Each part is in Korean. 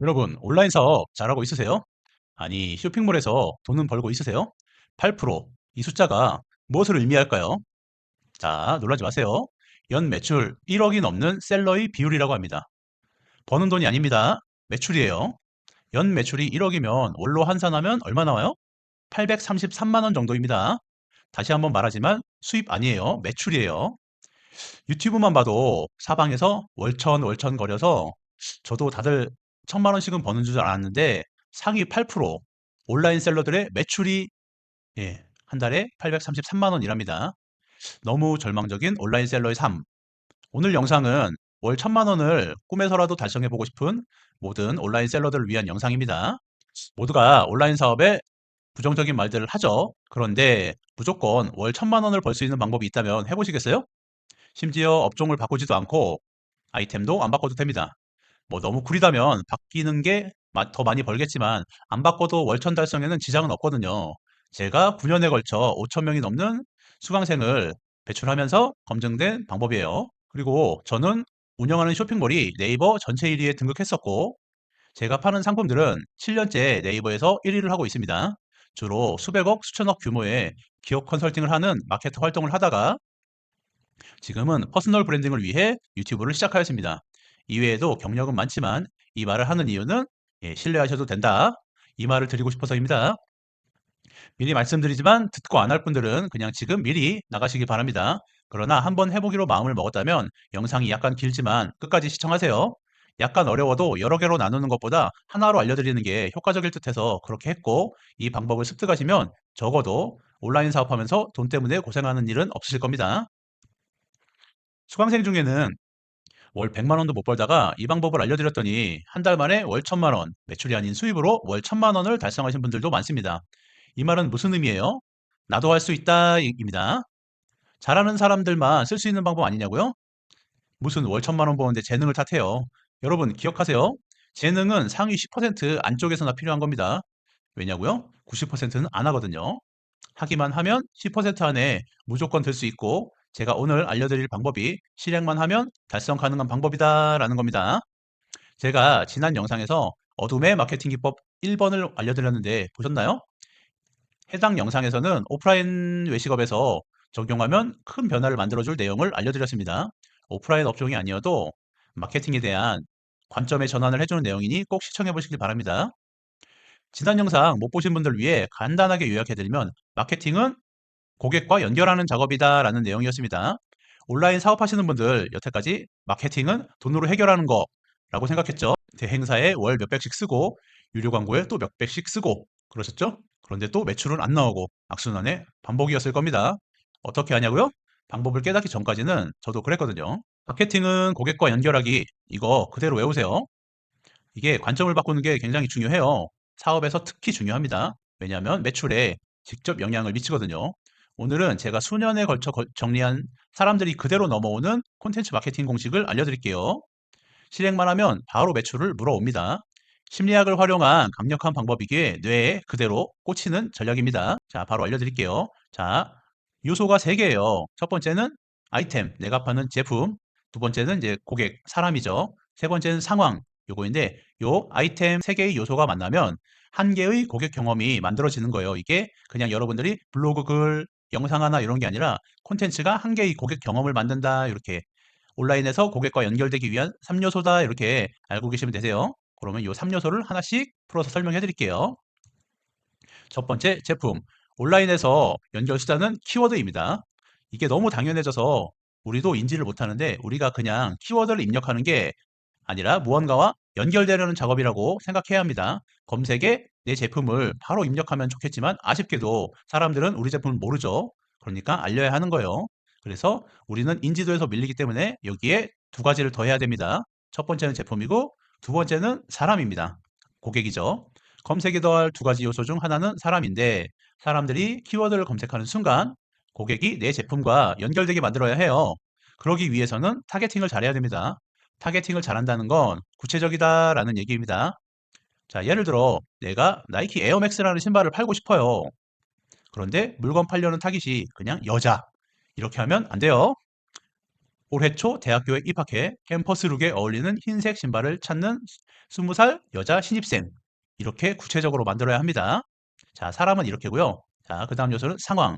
여러분, 온라인 사업 잘하고 있으세요? 아니, 쇼핑몰에서 돈은 벌고 있으세요? 8%, 이 숫자가 무엇을 의미할까요? 자, 놀라지 마세요. 연 매출 1억이 넘는 셀러의 비율이라고 합니다. 버는 돈이 아닙니다. 매출이에요. 연 매출이 1억이면 월로 환산하면 얼마 나와요? 833만 원 정도입니다. 다시 한번 말하지만 수입 아니에요. 매출이에요. 유튜브만 봐도 사방에서 월천 거려서 저도 다들 1,000만 원씩은 버는 줄 알았는데 상위 8% 온라인 셀러들의 매출이 한 달에 833만 원이랍니다. 너무 절망적인 온라인 셀러의 삶. 오늘 영상은 월 1,000만 원을 꿈에서라도 달성해보고 싶은 모든 온라인 셀러들을 위한 영상입니다. 모두가 온라인 사업에 부정적인 말들을 하죠. 그런데 무조건 월 1,000만 원을 벌 수 있는 방법이 있다면 해보시겠어요? 심지어 업종을 바꾸지도 않고 아이템도 안 바꿔도 됩니다. 뭐 너무 구리다면 바뀌는 게 더 많이 벌겠지만 안 바꿔도 월천 달성에는 지장은 없거든요. 제가 9년에 걸쳐 5천 명이 넘는 수강생을 배출하면서 검증된 방법이에요. 그리고 저는 운영하는 쇼핑몰이 네이버 전체 1위에 등극했었고 제가 파는 상품들은 7년째 네이버에서 1위를 하고 있습니다. 주로 수백억, 수천억 규모의 기업 컨설팅을 하는 마케터 활동을 하다가 지금은 퍼스널 브랜딩을 위해 유튜브를 시작하였습니다. 이외에도 경력은 많지만 이 말을 하는 이유는 신뢰하셔도 된다. 이 말을 드리고 싶어서입니다. 미리 말씀드리지만 듣고 안 할 분들은 그냥 지금 미리 나가시기 바랍니다. 그러나 한번 해보기로 마음을 먹었다면 영상이 약간 길지만 끝까지 시청하세요. 약간 어려워도 여러 개로 나누는 것보다 하나로 알려드리는 게 효과적일 듯해서 그렇게 했고 이 방법을 습득하시면 적어도 온라인 사업하면서 돈 때문에 고생하는 일은 없으실 겁니다. 수강생 중에는 월 100만 원도 못 벌다가 이 방법을 알려드렸더니 한 달 만에 월 1,000만 원, 매출이 아닌 수입으로 월 1,000만 원을 달성하신 분들도 많습니다. 이 말은 무슨 의미예요? 나도 할 수 있다 입니다. 잘하는 사람들만 쓸 수 있는 방법 아니냐고요? 무슨 월 1,000만 원 버는데 재능을 탓해요. 여러분 기억하세요. 재능은 상위 10% 안쪽에서나 필요한 겁니다. 왜냐고요? 90%는 안 하거든요. 하기만 하면 10% 안에 무조건 될 수 있고 제가 오늘 알려드릴 방법이 실행만 하면 달성 가능한 방법이다라는 겁니다. 제가 지난 영상에서 어둠의 마케팅 기법 1번을 알려드렸는데 보셨나요? 해당 영상에서는 오프라인 외식업에서 적용하면 큰 변화를 만들어줄 내용을 알려드렸습니다. 오프라인 업종이 아니어도 마케팅에 대한 관점의 전환을 해주는 내용이니 꼭 시청해 보시길 바랍니다. 지난 영상 못 보신 분들 위해 간단하게 요약해드리면 마케팅은 고객과 연결하는 작업이다라는 내용이었습니다. 온라인 사업하시는 분들 여태까지 마케팅은 돈으로 해결하는 거라고 생각했죠. 대행사에 월 몇백씩 쓰고 유료 광고에 또 몇백씩 쓰고 그러셨죠? 그런데 또 매출은 안 나오고 악순환의 반복이었을 겁니다. 어떻게 하냐고요? 방법을 깨닫기 전까지는 저도 그랬거든요. 마케팅은 고객과 연결하기 이거 그대로 외우세요. 이게 관점을 바꾸는 게 굉장히 중요해요. 사업에서 특히 중요합니다. 왜냐하면 매출에 직접 영향을 미치거든요. 오늘은 제가 수년에 걸쳐 정리한 사람들이 그대로 넘어오는 콘텐츠 마케팅 공식을 알려드릴게요. 실행만 하면 바로 매출을 물어옵니다. 심리학을 활용한 강력한 방법이기에 뇌에 그대로 꽂히는 전략입니다. 자, 바로 알려드릴게요. 자, 요소가 3개예요. 첫 번째는 아이템, 내가 파는 제품. 두 번째는 이제 고객, 사람이죠. 세 번째는 상황, 요거인데 요 아이템 3개의 요소가 만나면 한 개의 고객 경험이 만들어지는 거예요. 이게 그냥 여러분들이 블로그 글, 영상 하나 이런 게 아니라 콘텐츠가 한 개의 고객 경험을 만든다. 이렇게 온라인에서 고객과 연결되기 위한 3요소다 이렇게 알고 계시면 되세요. 그러면 이 3요소를 하나씩 풀어서 설명해 드릴게요. 첫 번째 제품. 온라인에서 연결 수단은 키워드입니다. 이게 너무 당연해져서 우리도 인지를 못하는데 우리가 그냥 키워드를 입력하는 게 아니라 무언가와 연결되려는 작업이라고 생각해야 합니다. 검색에 내 제품을 바로 입력하면 좋겠지만 아쉽게도 사람들은 우리 제품을 모르죠. 그러니까 알려야 하는 거예요. 그래서 우리는 인지도에서 밀리기 때문에 여기에 두 가지를 더 해야 됩니다. 첫 번째는 제품이고 두 번째는 사람입니다. 고객이죠. 검색에 더할 두 가지 요소 중 하나는 사람인데 사람들이 키워드를 검색하는 순간 고객이 내 제품과 연결되게 만들어야 해요. 그러기 위해서는 타겟팅을 잘해야 됩니다. 타겟팅을 잘한다는 건 구체적이다라는 얘기입니다. 자, 예를 들어 내가 나이키 에어맥스라는 신발을 팔고 싶어요. 그런데 물건 팔려는 타깃이 그냥 여자. 이렇게 하면 안 돼요. 올해 초 대학교에 입학해 캠퍼스 룩에 어울리는 흰색 신발을 찾는 20살 여자 신입생. 이렇게 구체적으로 만들어야 합니다. 자, 사람은 이렇게고요. 자, 그 다음 요소는 상황.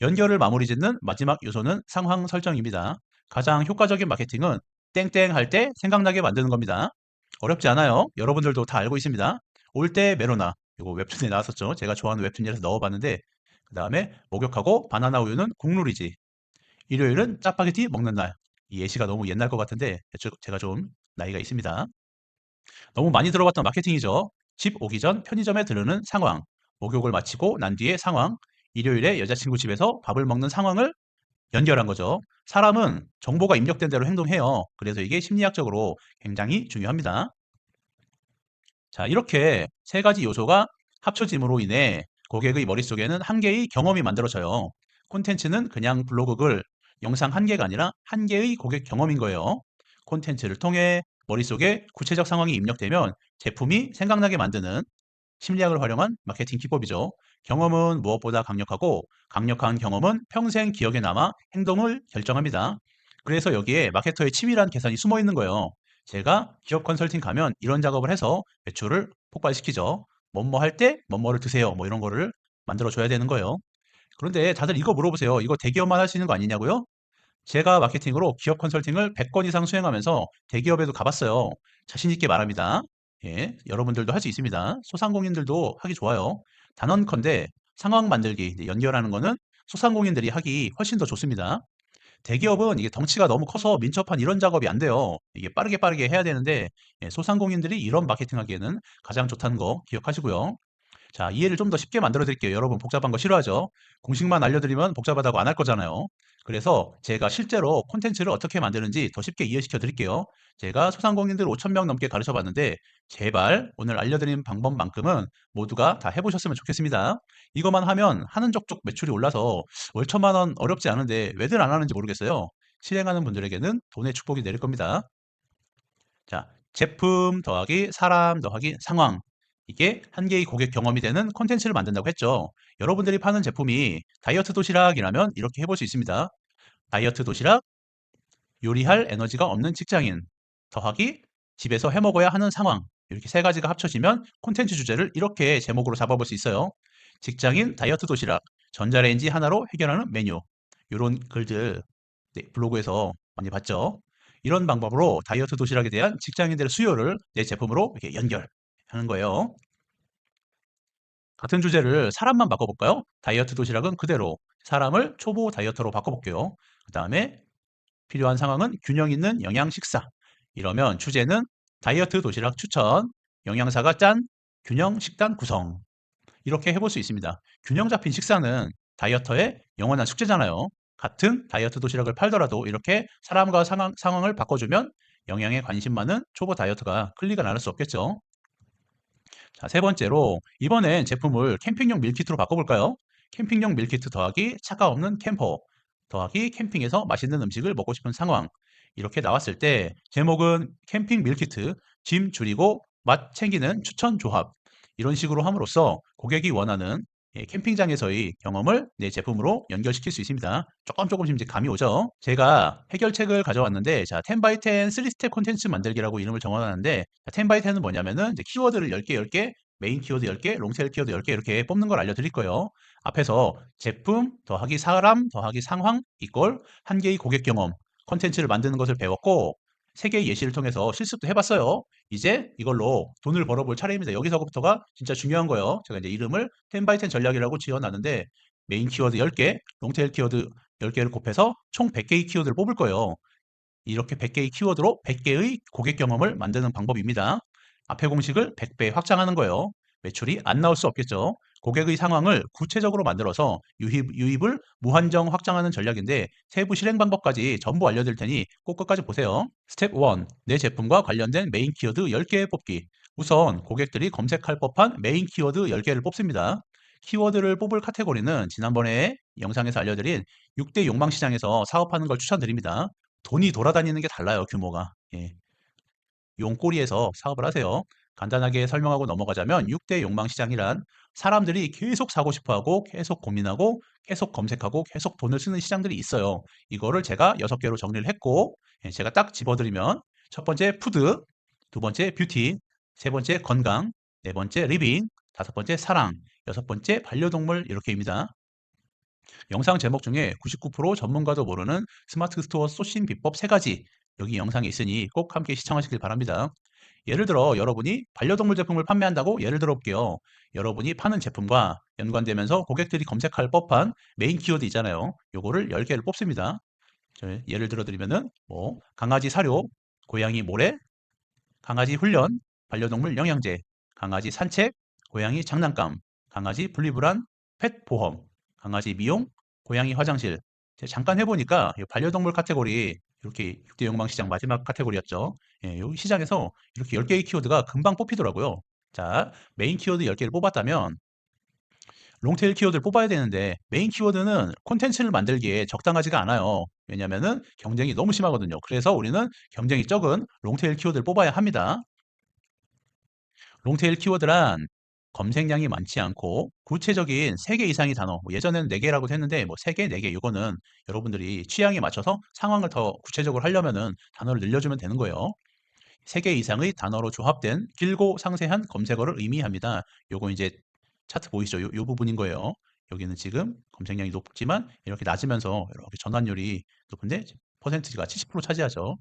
연결을 마무리 짓는 마지막 요소는 상황 설정입니다. 가장 효과적인 마케팅은 땡땡 할 때 생각나게 만드는 겁니다. 어렵지 않아요. 여러분들도 다 알고 있습니다. 올 때 메로나. 이거 웹툰에 나왔었죠. 제가 좋아하는 웹툰이라서 넣어봤는데 그 다음에 목욕하고 바나나 우유는 국룰이지. 일요일은 짜파게티 먹는 날. 이 예시가 너무 옛날 것 같은데 제가 좀 나이가 있습니다. 너무 많이 들어봤던 마케팅이죠. 집 오기 전 편의점에 들르는 상황, 목욕을 마치고 난 뒤의 상황, 일요일에 여자친구 집에서 밥을 먹는 상황을 연결한 거죠. 사람은 정보가 입력된 대로 행동해요. 그래서 이게 심리학적으로 굉장히 중요합니다. 자, 이렇게 세 가지 요소가 합쳐짐으로 인해 고객의 머릿속에는 한 개의 경험이 만들어져요. 콘텐츠는 그냥 블로그 글, 영상 한 개가 아니라 한 개의 고객 경험인 거예요. 콘텐츠를 통해 머릿속에 구체적 상황이 입력되면 제품이 생각나게 만드는 심리학을 활용한 마케팅 기법이죠. 경험은 무엇보다 강력하고 강력한 경험은 평생 기억에 남아 행동을 결정합니다. 그래서 여기에 마케터의 치밀한 계산이 숨어 있는 거예요. 제가 기업 컨설팅 가면 이런 작업을 해서 매출을 폭발시키죠. 뭐뭐 할 때 뭐뭐를 드세요. 뭐 이런 거를 만들어 줘야 되는 거예요. 그런데 다들 이거 물어보세요. 이거 대기업만 할 수 있는 거 아니냐고요? 제가 마케팅으로 기업 컨설팅을 100건 이상 수행하면서 대기업에도 가봤어요. 자신 있게 말합니다. 예, 여러분들도 할 수 있습니다. 소상공인들도 하기 좋아요. 단언컨대 상황 만들기, 이제 연결하는 거는 소상공인들이 하기 훨씬 더 좋습니다. 대기업은 이게 덩치가 너무 커서 민첩한 이런 작업이 안 돼요. 이게 빠르게 빠르게 해야 되는데 예, 소상공인들이 이런 마케팅 하기에는 가장 좋다는 거 기억하시고요. 자, 이해를 좀 더 쉽게 만들어 드릴게요. 여러분 복잡한 거 싫어하죠? 공식만 알려드리면 복잡하다고 안 할 거잖아요. 그래서 제가 실제로 콘텐츠를 어떻게 만드는지 더 쉽게 이해시켜 드릴게요. 제가 소상공인들 5천 명 넘게 가르쳐 봤는데 제발 오늘 알려드린 방법만큼은 모두가 다 해보셨으면 좋겠습니다. 이것만 하면 하는 족족 매출이 올라서 월 천만 원 어렵지 않은데 왜들 안 하는지 모르겠어요. 실행하는 분들에게는 돈의 축복이 내릴 겁니다. 자, 제품 더하기 사람 더하기 상황. 이게 한 개의 고객 경험이 되는 콘텐츠를 만든다고 했죠. 여러분들이 파는 제품이 다이어트 도시락이라면 이렇게 해볼 수 있습니다. 다이어트 도시락, 요리할 에너지가 없는 직장인, 더하기 집에서 해 먹어야 하는 상황. 이렇게 세 가지가 합쳐지면 콘텐츠 주제를 이렇게 제목으로 잡아볼 수 있어요. 직장인 다이어트 도시락, 전자레인지 하나로 해결하는 메뉴. 이런 글들 네, 블로그에서 많이 봤죠. 이런 방법으로 다이어트 도시락에 대한 직장인들의 수요를 내 제품으로 이렇게 연결하는 거예요. 같은 주제를 사람만 바꿔볼까요? 다이어트 도시락은 그대로 사람을 초보 다이어터로 바꿔볼게요. 그 다음에 필요한 상황은 균형 있는 영양 식사. 이러면 주제는 다이어트 도시락 추천, 영양사가 짠 균형 식단 구성. 이렇게 해볼 수 있습니다. 균형 잡힌 식사는 다이어터의 영원한 숙제잖아요. 같은 다이어트 도시락을 팔더라도 이렇게 사람과 상황을 바꿔주면 영양에 관심 많은 초보 다이어터가 클릭을 안 할 수 없겠죠. 자, 세 번째로 이번엔 제품을 캠핑용 밀키트로 바꿔볼까요? 캠핑용 밀키트 더하기 차가 없는 캠퍼 더하기 캠핑에서 맛있는 음식을 먹고 싶은 상황. 이렇게 나왔을 때 제목은 캠핑 밀키트, 짐 줄이고 맛 챙기는 추천 조합. 이런 식으로 함으로써 고객이 원하는 캠핑장에서의 경험을 내 제품으로 연결시킬 수 있습니다. 조금씩 이제 감이 오죠. 제가 해결책을 가져왔는데, 자, 10x10 3스텝 콘텐츠 만들기라고 이름을 정해놨는데, 10x10은 뭐냐면은 이제 키워드를 10개, 10개, 메인 키워드 10개, 롱테일 키워드 10개 이렇게 뽑는 걸 알려드릴 거예요. 앞에서 제품 더하기 사람 더하기 상황 이꼴 한 개의 고객 경험 콘텐츠를 만드는 것을 배웠고, 세 개의 예시를 통해서 실습도 해봤어요. 이제 이걸로 돈을 벌어볼 차례입니다. 여기서부터가 진짜 중요한 거예요. 제가 이제 이름을 10x10 전략이라고 지어놨는데 메인 키워드 10개, 롱테일 키워드 10개를 곱해서 총 100개의 키워드를 뽑을 거예요. 이렇게 100개의 키워드로 100개의 고객 경험을 만드는 방법입니다. 앞에 공식을 100배 확장하는 거예요. 매출이 안 나올 수 없겠죠. 고객의 상황을 구체적으로 만들어서 유입을 무한정 확장하는 전략인데 세부 실행 방법까지 전부 알려드릴 테니 꼭 끝까지 보세요. 스텝 1. 내 제품과 관련된 메인 키워드 10개 뽑기. 우선 고객들이 검색할 법한 메인 키워드 10개를 뽑습니다. 키워드를 뽑을 카테고리는 지난번에 영상에서 알려드린 6대 욕망시장에서 사업하는 걸 추천드립니다. 돈이 돌아다니는 게 달라요, 규모가. 예. 용꼬리에서 사업을 하세요. 간단하게 설명하고 넘어가자면 6대 욕망시장이란 사람들이 계속 사고 싶어하고 계속 고민하고 계속 검색하고 계속 돈을 쓰는 시장들이 있어요. 이거를 제가 6개로 정리를 했고 제가 딱 집어드리면 첫 번째 푸드, 두 번째 뷰티, 세 번째 건강, 네 번째 리빙, 다섯 번째 사랑, 여섯 번째 반려동물 이렇게입니다. 영상 제목 중에 99% 전문가도 모르는 스마트 스토어 소싱 비법 3가지 여기 영상에 있으니 꼭 함께 시청하시길 바랍니다. 예를 들어 여러분이 반려동물 제품을 판매한다고 예를 들어 볼게요. 여러분이 파는 제품과 연관되면서 고객들이 검색할 법한 메인 키워드 있잖아요. 요거를 10개를 뽑습니다. 예를 들어 드리면은 뭐 강아지 사료, 고양이 모래, 강아지 훈련, 반려동물 영양제, 강아지 산책, 고양이 장난감, 강아지 분리불안, 펫 보험, 강아지 미용, 고양이 화장실. 제가 잠깐 해보니까 이 반려동물 카테고리 이렇게 6대 욕망시장 마지막 카테고리였죠. 예, 이 시장에서 이렇게 10개의 키워드가 금방 뽑히더라고요. 자, 메인 키워드 10개를 뽑았다면 롱테일 키워드를 뽑아야 되는데 메인 키워드는 콘텐츠를 만들기에 적당하지가 않아요. 왜냐면은 경쟁이 너무 심하거든요. 그래서 우리는 경쟁이 적은 롱테일 키워드를 뽑아야 합니다. 롱테일 키워드란 검색량이 많지 않고 구체적인 3개 이상의 단어, 뭐 예전에는 4개라고 했는데 뭐 3개, 4개 이거는 여러분들이 취향에 맞춰서 상황을 더 구체적으로 하려면은 단어를 늘려주면 되는 거예요. 3개 이상의 단어로 조합된 길고 상세한 검색어를 의미합니다. 요거 이제 차트 보이시죠? 요 부분인 거예요. 여기는 지금 검색량이 높지만 이렇게 낮으면서 이렇게 전환율이 높은데 퍼센트가 70% 차지하죠.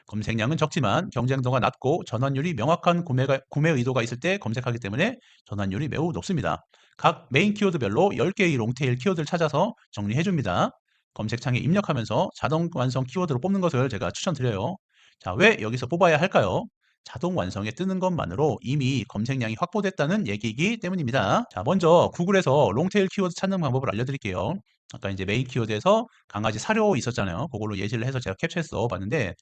검색량은 적지만 경쟁도가 낮고 전환율이 명확한 구매 의도가 있을 때 검색하기 때문에 전환율이 매우 높습니다. 각 메인 키워드별로 10개의 롱테일 키워드를 찾아서 정리해 줍니다. 검색창에 입력하면서 자동 완성 키워드로 뽑는 것을 제가 추천드려요. 자, 왜 여기서 뽑아야 할까요? 자동 완성에 뜨는 것만으로 이미 검색량이 확보됐다는 얘기이기 때문입니다. 자, 먼저 구글에서 롱테일 키워드 찾는 방법을 알려드릴게요. 아까 이제 메인 키워드에서 강아지 사료 있었잖아요. 그걸로 예시를 해서 제가 캡처해서 넣어봤는데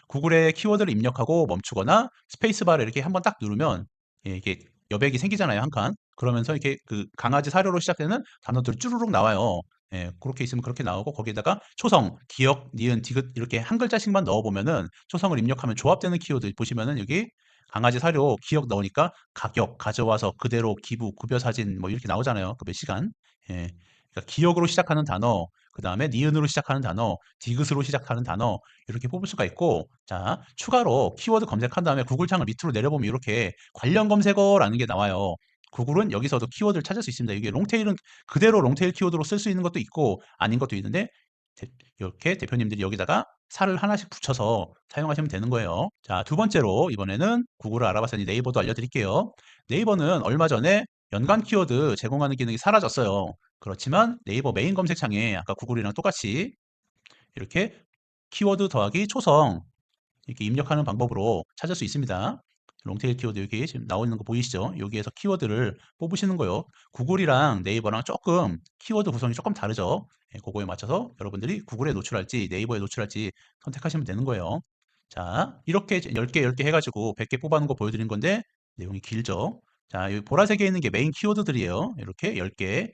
구글에 키워드를 입력하고 멈추거나 스페이스바를 이렇게 한번 딱 누르면 예, 이게 여백이 생기잖아요, 한 칸. 그러면서 이렇게 그 강아지 사료로 시작되는 단어들이 쭈루룩 나와요. 예, 그렇게 있으면 그렇게 나오고 거기에다가 초성, 기역, 니은, 디귿 이렇게 한 글자씩만 넣어보면은 초성을 입력하면 조합되는 키워드 보시면은 여기 강아지 사료 기억 넣으니까 가격, 가져와서 그대로 기부, 급여 사진 뭐 이렇게 나오잖아요. 그 몇 시간. 예. 그러니까 기억으로 시작하는 단어, 그 다음에 니은으로 시작하는 단어, 디귿으로 시작하는 단어 이렇게 뽑을 수가 있고 자 추가로 키워드 검색한 다음에 구글 창을 밑으로 내려보면 이렇게 관련 검색어라는 게 나와요. 구글은 여기서도 키워드를 찾을 수 있습니다. 이게 롱테일은 그대로 롱테일 키워드로 쓸 수 있는 것도 있고 아닌 것도 있는데 이렇게 대표님들이 여기다가 살을 하나씩 붙여서 사용하시면 되는 거예요. 자, 두 번째로 이번에는 구글을 알아봤으니 네이버도 알려드릴게요. 네이버는 얼마 전에 연관 키워드 제공하는 기능이 사라졌어요. 그렇지만 네이버 메인 검색창에 아까 구글이랑 똑같이 이렇게 키워드 더하기 초성 이렇게 입력하는 방법으로 찾을 수 있습니다. 롱테일 키워드 여기 지금 나오 있는 거 보이시죠? 여기에서 키워드를 뽑으시는 거예요. 구글이랑 네이버랑 조금 키워드 구성이 조금 다르죠? 예, 그거에 맞춰서 여러분들이 구글에 노출할지 네이버에 노출할지 선택하시면 되는 거예요. 자, 이렇게 10개, 10개 해가지고 100개 뽑아놓은 거 보여드린 건데 내용이 길죠? 자, 여기 보라색에 있는 게 메인 키워드들이에요. 이렇게 10개,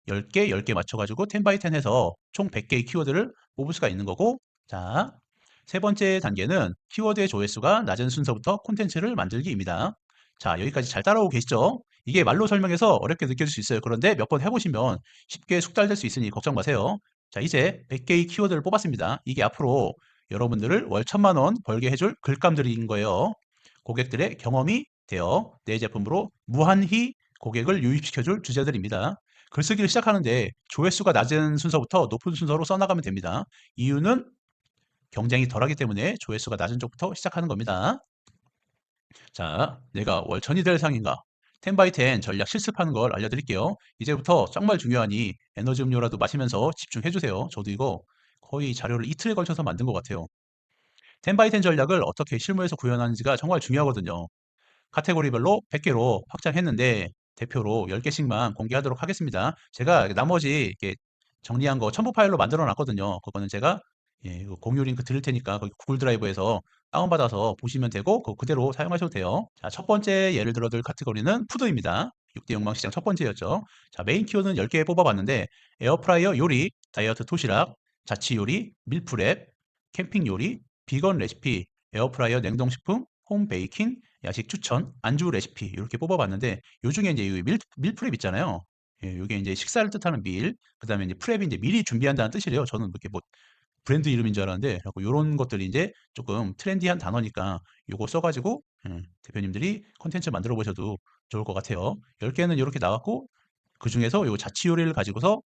10개, 10개 맞춰가지고 10 by 10 해서 총 100개의 키워드를 뽑을 수가 있는 거고 자, 세 번째 단계는 키워드의 조회수가 낮은 순서부터 콘텐츠를 만들기입니다. 자, 여기까지 잘 따라오고 계시죠? 이게 말로 설명해서 어렵게 느껴질 수 있어요. 그런데 몇 번 해보시면 쉽게 숙달될 수 있으니 걱정 마세요. 자, 이제 100개의 키워드를 뽑았습니다. 이게 앞으로 여러분들을 월 1000만 원 벌게 해줄 글감들인 거예요. 고객들의 경험이 되어 내 제품으로 무한히 고객을 유입시켜줄 주제들입니다. 글쓰기를 시작하는데 조회수가 낮은 순서부터 높은 순서로 써나가면 됩니다. 이유는 경쟁이 덜하기 때문에 조회수가 낮은 쪽부터 시작하는 겁니다. 자, 내가 월 1000이 될 상인가? 10 by 10 전략 실습하는 걸 알려드릴게요. 이제부터 정말 중요하니 에너지 음료라도 마시면서 집중해 주세요. 저도 이거 거의 자료를 이틀에 걸쳐서 만든 것 같아요. 10 by 10 전략을 어떻게 실무에서 구현하는지가 정말 중요하거든요. 카테고리별로 100개로 확장했는데 대표로 10개씩만 공개하도록 하겠습니다. 제가 나머지 이렇게 정리한 거 첨부 파일로 만들어 놨거든요. 그거는 제가 예, 이거 공유 링크 드릴 테니까 거기 구글 드라이브에서 다운받아서 보시면 되고 그거 그대로 사용하셔도 돼요. 자, 첫 번째 예를 들어 들 카테고리는 푸드입니다. 6대 욕망 시장 첫 번째였죠. 자, 메인 키워드는 10개 뽑아봤는데 에어프라이어 요리, 다이어트 도시락, 자취 요리, 밀프렙, 캠핑 요리, 비건 레시피, 에어프라이어 냉동식품, 홈 베이킹, 야식 추천, 안주 레시피 이렇게 뽑아봤는데 요 중에 이제 이 밀프렙 있잖아요. 예, 요게 이제 식사를 뜻하는 밀, 그다음에 이제 프렙이 이제 미리 준비한다는 뜻이래요. 저는 이렇게 뭐 브랜드 이름인 줄 알았는데 그래갖고 요런 것들이 이제 조금 트렌디한 단어니까 요거 써가지고 대표님들이 콘텐츠 만들어 보셔도 좋을 것 같아요. 10개는 이렇게 나왔고 그중에서 요 자치 요리를 가지고서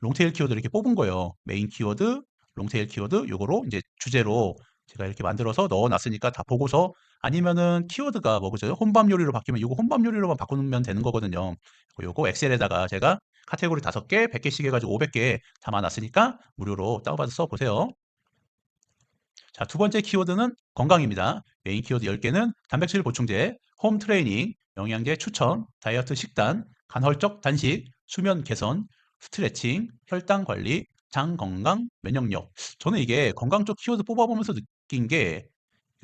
롱테일 키워드를 이렇게 뽑은 거예요. 메인 키워드, 롱테일 키워드 요거로 이제 주제로 제가 이렇게 만들어서 넣어 놨으니까 다 보고서 아니면은 키워드가 뭐 그죠? 혼밥 요리로 바뀌면 요거 혼밥 요리로만 바꾸면 되는 거거든요. 요거 엑셀에다가 제가 카테고리 5개, 100개씩 해가지고 500개 담아 놨으니까 무료로 다운받아서 써보세요. 자, 두 번째 키워드는 건강입니다. 메인 키워드 10개는 단백질 보충제, 홈 트레이닝, 영양제 추천, 다이어트 식단, 간헐적 단식, 수면 개선, 스트레칭, 혈당 관리, 장 건강, 면역력. 저는 이게 건강 쪽 키워드 뽑아보면서 느낀 게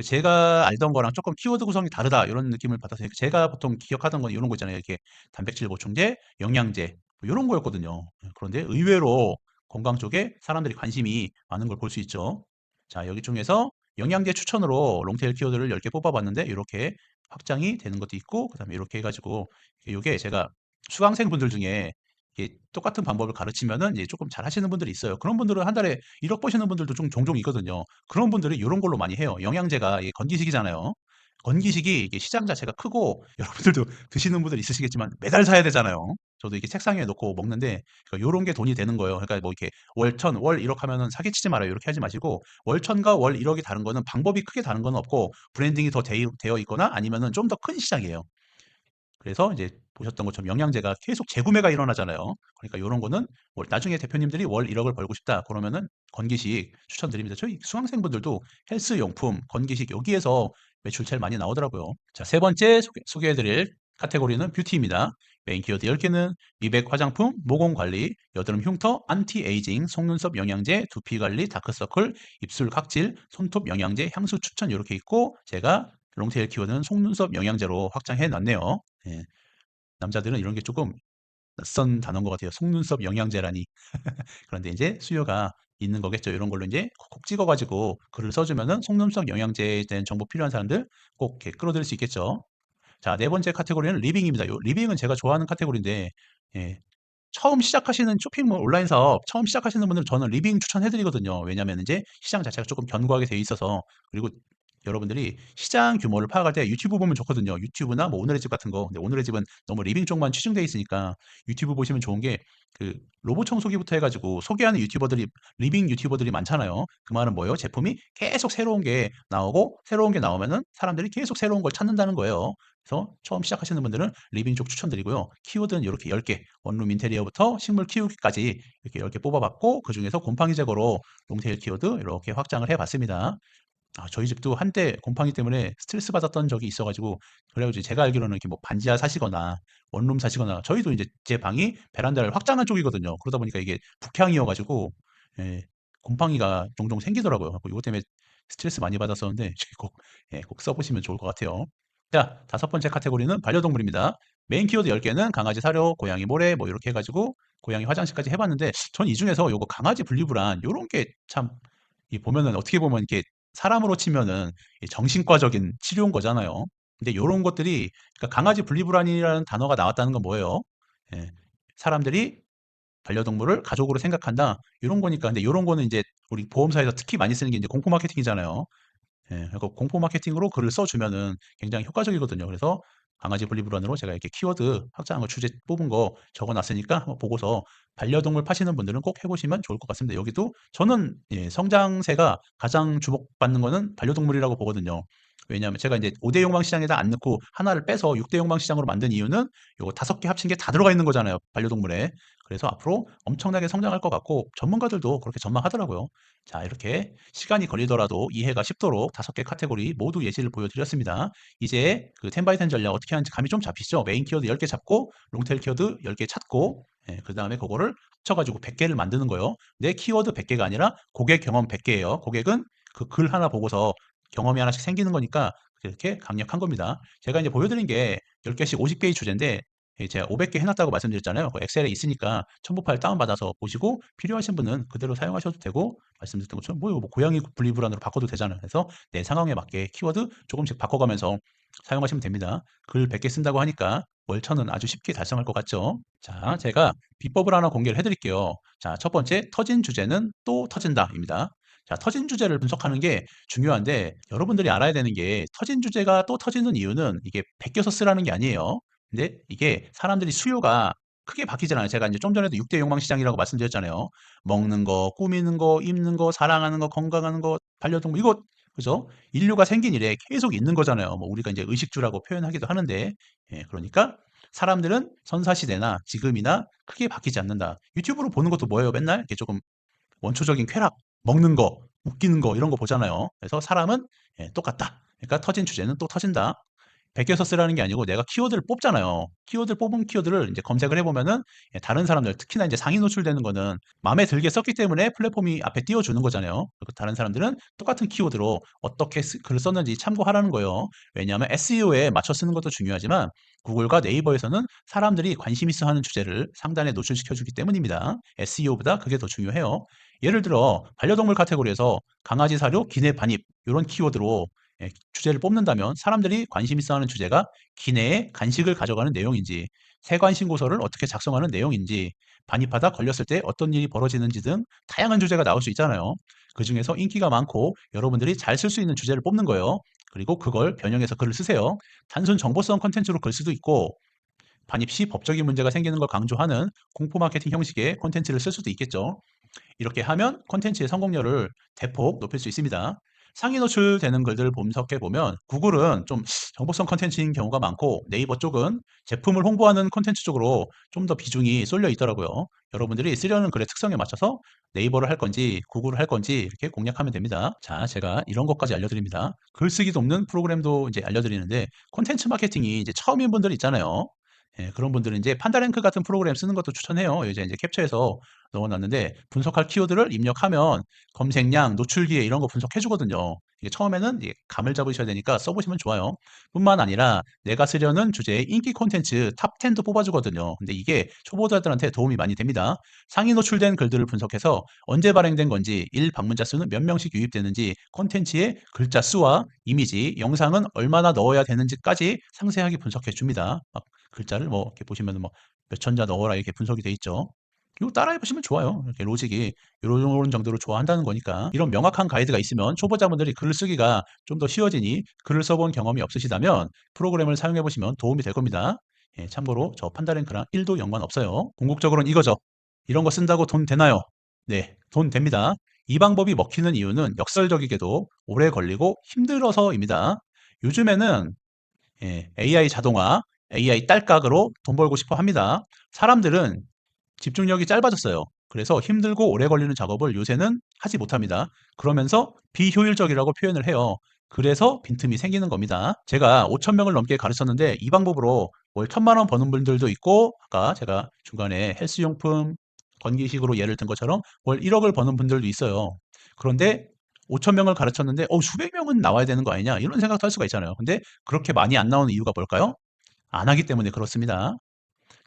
제가 알던 거랑 조금 키워드 구성이 다르다 이런 느낌을 받았어요. 제가 보통 기억하던 건 이런 거 있잖아요. 이렇게 단백질 보충제, 영양제 뭐 이런 거였거든요. 그런데 의외로 건강 쪽에 사람들이 관심이 많은 걸 볼 수 있죠. 자, 여기 중에서 영양제 추천으로 롱테일 키워드를 10개 뽑아봤는데 이렇게 확장이 되는 것도 있고 그다음에 이렇게 해가지고 이게 제가 수강생 분들 중에 이게 똑같은 방법을 가르치면은 이제 조금 잘 하시는 분들이 있어요. 그런 분들은 한 달에 1억 버시는 분들도 좀 종종 있거든요. 그런 분들이 이런 걸로 많이 해요. 영양제가 이게 건기식이잖아요. 건기식이 이게 시장 자체가 크고 여러분들도 드시는 분들 있으시겠지만 매달 사야 되잖아요. 저도 이렇게 책상에 놓고 먹는데 요런 게 돈이 되는 거예요. 그러니까 뭐 이렇게 월 1,000, 월 1억 하면은 사기치지 말아요. 이렇게 하지 마시고 월 1,000과 월 1억이 다른 거는 방법이 크게 다른 건 없고 브랜딩이 더 되어 있거나 아니면은 좀 더 큰 시장이에요. 그래서 이제 보셨던 것처럼 영양제가 계속 재구매가 일어나잖아요. 그러니까 요런 거는 나중에 대표님들이 월 1억을 벌고 싶다. 그러면은 건기식 추천드립니다. 저희 수강생분들도 헬스 용품, 건기식 여기에서 매출 제일 많이 나오더라고요. 자, 세 번째 소개해드릴 카테고리는 뷰티입니다. 메인 키워드 10개는 미백 화장품, 모공 관리, 여드름 흉터, 안티에이징, 속눈썹 영양제, 두피 관리, 다크서클, 입술 각질, 손톱 영양제, 향수 추천 이렇게 있고 제가 롱테일 키워드는 속눈썹 영양제로 확장해 놨네요. 예. 남자들은 이런 게 조금 낯선 단어인 것 같아요. 속눈썹 영양제라니. 그런데 이제 수요가 있는 거겠죠. 이런 걸로 이제 콕콕 찍어 가지고 글을 써 주면은 속눈썹 영양제에 대한 정보 필요한 사람들 꼭 이렇게 끌어들일 수 있겠죠. 자, 네 번째 카테고리는 리빙입니다. 요 리빙은 제가 좋아하는 카테고리인데 예. 처음 시작하시는 쇼핑몰 온라인 사업 처음 시작하시는 분들은 저는 리빙 추천해 드리거든요. 왜냐하면 인제 시장 자체가 쪼끔 견고하게 돼 있어서 그리고 여러분들이 시장 규모를 파악할 때 유튜브 보면 좋거든요. 유튜브나 뭐 오늘의 집 같은 거. 근데 오늘의 집은 너무 리빙 쪽만 치중돼 있으니까 유튜브 보시면 좋은 게 그 로봇 청소기부터 해 가지고 소개하는 유튜버들이 리빙 유튜버들이 많잖아요. 그 말은 뭐예요? 제품이 계속 새로운 게 나오고 새로운 게 나오면은 사람들이 계속 새로운 걸 찾는다는 거예요. 그래서 처음 시작하시는 분들은 리빙 쪽 추천드리고요. 키워드는 요렇게 10개, 원룸 인테리어부터 식물 키우기까지 이렇게 10개 뽑아봤고 그중에서 곰팡이 제거로 롱테일 키워드 이렇게 확장을 해봤습니다. 아, 저희 집도 한때 곰팡이 때문에 스트레스 받았던 적이 있어 가지고 그래 가지고 제가 알기로는 이렇게 뭐 반지하 사시거나 원룸 사시거나 저희도 이제 제 방이 베란다를 확장한 쪽이거든요. 그러다 보니까 이게 북향이어 가지고 예, 곰팡이가 종종 생기더라고요. 그래 갖고 요것 때문에 스트레스 많이 받았었는데 꼭 예, 꼭 써 보시면 좋을 것 같아요. 자, 다섯 번째 카테고리는 반려동물입니다. 메인 키워드 10개는 강아지 사료, 고양이 모래 뭐 이렇게 해 가지고 고양이 화장실까지 해 봤는데 전 이 중에서 요거 강아지 분리불안 요런 게 참 이 보면은 어떻게 보면 이렇게 사람으로 치면은 이 정신과적인 치료인 거잖아요. 근데 요런 것들이 그러니까 강아지 분리불안이라는 단어가 나왔다는 건 뭐예요? 예. 사람들이 반려동물을 가족으로 생각한다. 요런 거니까. 근데 요런 거는 인제 우리 보험사에서 특히 많이 쓰는 게 인제 공포 마케팅이잖아요. 예. 그러니까 공포 마케팅으로 글을 써 주면은 굉장히 효과적이거든요. 그래서 강아지 분리불안으로 제가 이렇게 키워드 확장한 거 주제 뽑은 거 적어 놨으니까 한번 보고서 반려동물 파시는 분들은 꼭 해 보시면 좋을 것 같습니다. 여기도 저는 예 성장세가 가장 주목받는 거는 반려동물이라고 보거든요. 왜냐하면 제가 인제 5대 용광 시장에다 안 넣고 하나를 빼서 6대 용광 시장으로 만든 이유는 요거 5개 합친 게 다 들어가 있는 거잖아요, 반려동물에. 그래서 앞으로 엄청나게 성장할 것 같고 전문가들도 그렇게 전망하더라고요. 자, 이렇게 시간이 걸리더라도 이해가 쉽도록 5개 카테고리 모두 예시를 보여드렸습니다. 이제 그 10x10 전략 어떻게 하는지 감이 좀 잡히시죠? 메인 키워드 10개 잡고 롱테일 키워드 10개 찾고 예, 그다음에 그거를 합쳐가지고 100개를 만드는 거예요. 내 키워드 100개가 아니라 고객 경험 100개예요. 고객은 그 글 하나 보고서 경험이 하나씩 생기는 거니까 이렇게 강력한 겁니다. 제가 이제 보여드린 게 10개씩 50개의 주제인데 예, 제가 500개 해놨다고 말씀드렸잖아요. 그 엑셀에 있으니까 첨부 파일 다운받아서 보시고 필요하신 분은 그대로 사용하셔도 되고 말씀드렸던 것처럼 뭐 고양이 분리불안으로 바꿔도 되잖아요. 그래서 내 상황에 맞게 키워드 조금씩 바꿔가면서 사용하시면 됩니다. 글 100개 쓴다고 하니까 월 1000은 아주 쉽게 달성할 것 같죠? 자, 제가 비법을 하나 공개를 해드릴게요. 자, 첫 번째, 터진 주제는 또 터진다입니다. 자, 터진 주제를 분석하는 게 중요한데 여러분들이 알아야 되는 게 터진 주제가 또 터지는 이유는 이게 베껴서 쓰라는 게 아니에요. 근데 이게 사람들이 수요가 크게 바뀌잖아요. 제가 이제 좀 전에도 6대 욕망 시장이라고 말씀드렸잖아요. 먹는 거, 꾸미는 거, 입는 거, 사랑하는 거, 건강하는 거, 반려동물 이거 그죠? 인류가 생긴 이래 계속 있는 거잖아요. 뭐 우리가 이제 의식주라고 표현하기도 하는데, 예, 그러니까 사람들은 선사시대나 지금이나 크게 바뀌지 않는다. 유튜브로 보는 것도 뭐예요? 맨날 이렇게 조금 원초적인 쾌락, 먹는 거, 웃기는 거 이런 거 보잖아요. 그래서 사람은 예, 똑같다. 그러니까 터진 주제는 또 터진다. 베껴서 쓰라는 게 아니고 내가 키워드를 뽑잖아요. 키워드 뽑은 키워드를 이제 검색을 해보면은 예, 다른 사람들 특히나 이제 상위 노출되는 거는 마음에 들게 썼기 때문에 플랫폼이 앞에 띄워주는 거잖아요. 그리고 다른 사람들은 똑같은 키워드로 어떻게 글을 썼는지 참고하라는 거예요. 왜냐하면 SEO에 맞춰 쓰는 것도 중요하지만 구글과 네이버에서는 사람들이 관심 있어 하는 주제를 상단에 노출시켜주기 때문입니다. SEO보다 그게 더 중요해요. 예를 들어 반려동물 카테고리에서 강아지 사료, 기내 반입 이런 키워드로 예, 주제를 뽑는다면 사람들이 관심 있어 하는 주제가 기내에 간식을 가져가는 내용인지, 세관 신고서를 어떻게 작성하는 내용인지, 반입하다 걸렸을 때 어떤 일이 벌어지는지 등 다양한 주제가 나올 수 있잖아요. 그중에서 인기가 많고 여러분들이 잘 쓸 수 있는 주제를 뽑는 거예요. 그리고 그걸 변형해서 글을 쓰세요. 단순 정보성 컨텐츠로 글 수도 있고 반입 시 법적인 문제가 생기는 걸 강조하는 공포 마케팅 형식의 콘텐츠를 쓸 수도 있겠죠. 이렇게 하면 콘텐츠의 성공률을 대폭 높일 수 있습니다. 상위 노출되는 글들을 분석해 보면 구글은 좀 정보성 콘텐츠인 경우가 많고 네이버 쪽은 제품을 홍보하는 콘텐츠 쪽으로 좀 더 비중이 쏠려 있더라고요. 여러분들이 쓰려는 글의 특성에 맞춰서 네이버를 할 건지 구글을 할 건지 이렇게 공략하면 됩니다. 자, 제가 이런 것까지 알려드립니다. 글쓰기 돕는 프로그램도 이제 알려드리는데 콘텐츠 마케팅이 이제 처음인 분들 있잖아요. 예, 그런 분들은 이제 판다랭크 같은 프로그램 쓰는 것도 추천해요. 이제 캡처해서 넣어놨는데 분석할 키워드를 입력하면 검색량, 노출기회 이런 거 분석해 주거든요. 이게 처음에는 이게 감을 잡으셔야 되니까 써보시면 좋아요. 뿐만 아니라 내가 쓰려는 주제의 인기 콘텐츠 탑 10도 뽑아주거든요. 근데 이게 초보자들한테 도움이 많이 됩니다. 상위 노출된 글들을 분석해서 언제 발행된 건지, 일 방문자 수는 몇 명씩 유입되는지, 콘텐츠의 글자 수와 이미지, 영상은 얼마나 넣어야 되는지까지 상세하게 분석해 줍니다. 막 글자를 뭐 이렇게 보시면 뭐 몇 천자 넣어라 이렇게 분석이 돼 있죠. 이거 따라해 보시면 좋아요. 이렇게 로직이 요런 정도로 좋아한다는 거니까. 이런 명확한 가이드가 있으면 초보자분들이 글을 쓰기가 좀 더 쉬워지니 글을 써본 경험이 없으시다면 프로그램을 사용해 보시면 도움이 될 겁니다. 예, 참고로 저 판다랭크랑 1도 연관없어요. 궁극적으로는 이거죠. 이런 거 쓴다고 돈 되나요? 네, 돈 됩니다. 이 방법이 먹히는 이유는 역설적이게도 오래 걸리고 힘들어서입니다. 요즘에는 예, AI 자동화, AI 딸깍으로 돈 벌고 싶어 합니다. 사람들은 집중력이 짧아졌어요. 그래서 힘들고 오래 걸리는 작업을 요새는 하지 못합니다. 그러면서 비효율적이라고 표현을 해요. 그래서 빈틈이 생기는 겁니다. 제가 5,000명을 넘게 가르쳤는데 이 방법으로 월 1,000만 원 버는 분들도 있고 아까 제가 중간에 헬스용품 건기식으로 예를 든 것처럼 월 1억을 버는 분들도 있어요. 그런데 5,000명을 가르쳤는데 수백 명은 나와야 되는 거 아니냐 이런 생각도 할 수가 있잖아요. 근데 그렇게 많이 안 나오는 이유가 뭘까요? 안 하기 때문에 그렇습니다.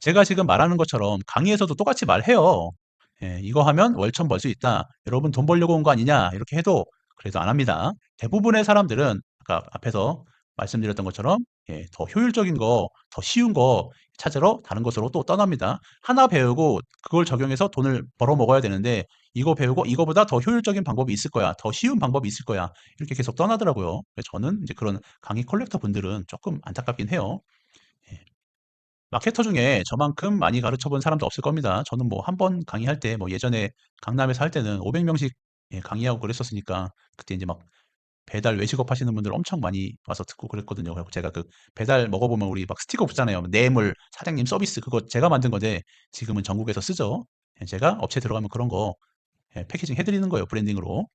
제가 지금 말하는 것처럼 강의에서도 똑같이 말해요. 예, 이거 하면 월천 벌 수 있다. 여러분 돈 벌려고 온 거 아니냐? 이렇게 해도 그래도 안 합니다. 대부분의 사람들은 아까 앞에서 말씀드렸던 것처럼 예, 더 효율적인 거, 더 쉬운 거 찾으러 다른 곳으로 또 떠납니다. 하나 배우고 그걸 적용해서 돈을 벌어 먹어야 되는데 이거 배우고 이거보다 더 효율적인 방법이 있을 거야. 더 쉬운 방법이 있을 거야. 이렇게 계속 떠나더라고요. 그래서 저는 이제 그런 강의 컬렉터 분들은 조금 안타깝긴 해요. 예. 마케터 중에 저만큼 많이 가르쳐 본 사람도 없을 겁니다. 저는 뭐 한 번 강의할 때 뭐 예전에 강남에서 할 때는 500명씩 예, 강의하고 그랬었으니까 그때 이제 막 배달 외식업 하시는 분들 엄청 많이 와서 듣고 그랬거든요. 그래서 제가 그 배달 먹어보면 우리 막 스티커 붙잖아요. 뇌물, 사장님 서비스 그거 제가 만든 건데 지금은 전국에서 쓰죠. 예, 제가 업체 들어가면 그런 거 예, 패키징 해드리는 거예요. 브랜딩으로.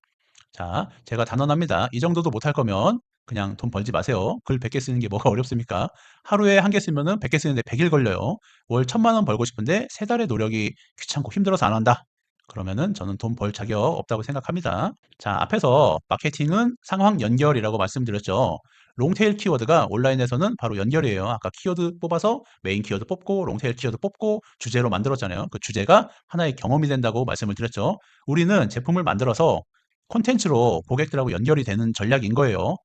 자, 제가 단언합니다. 이 정도도 못할 거면 그냥 돈 벌지 마세요. 글 100개 쓰는 게 뭐가 어렵습니까? 하루에 한 개 쓰면은 100개 쓰는데 100일 걸려요. 월 1,000만 원 벌고 싶은데 세 달의 노력이 귀찮고 힘들어서 안 한다. 그러면은 저는 돈 벌 자격 없다고 생각합니다. 자, 앞에서 마케팅은 상황 연결이라고 말씀드렸죠. 롱테일 키워드가 온라인에서는 바로 연결이에요. 아까 키워드 뽑아서 메인 키워드 뽑고 롱테일 키워드 뽑고 주제로 만들었잖아요. 그 주제가 하나의 경험이 된다고 말씀을 드렸죠. 우리는 제품을 만들어서 콘텐츠로 고객들하고 연결이 되는 전략인 거예요.